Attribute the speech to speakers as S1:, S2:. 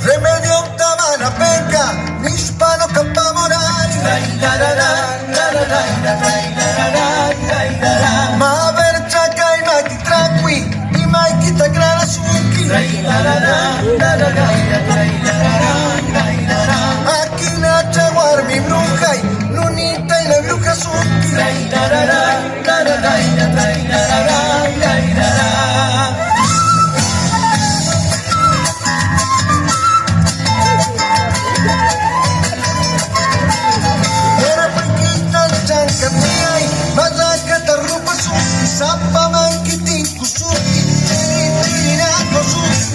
S1: Remedio tamana penca, nispano kapamorani. Ma ver chaka y maki tranqui, y maki tagrana suki. Aquí na chaguar mi bruja y nunita y la bruja suki. Sapa mankitin kusuki, tiri tiri na kosuki.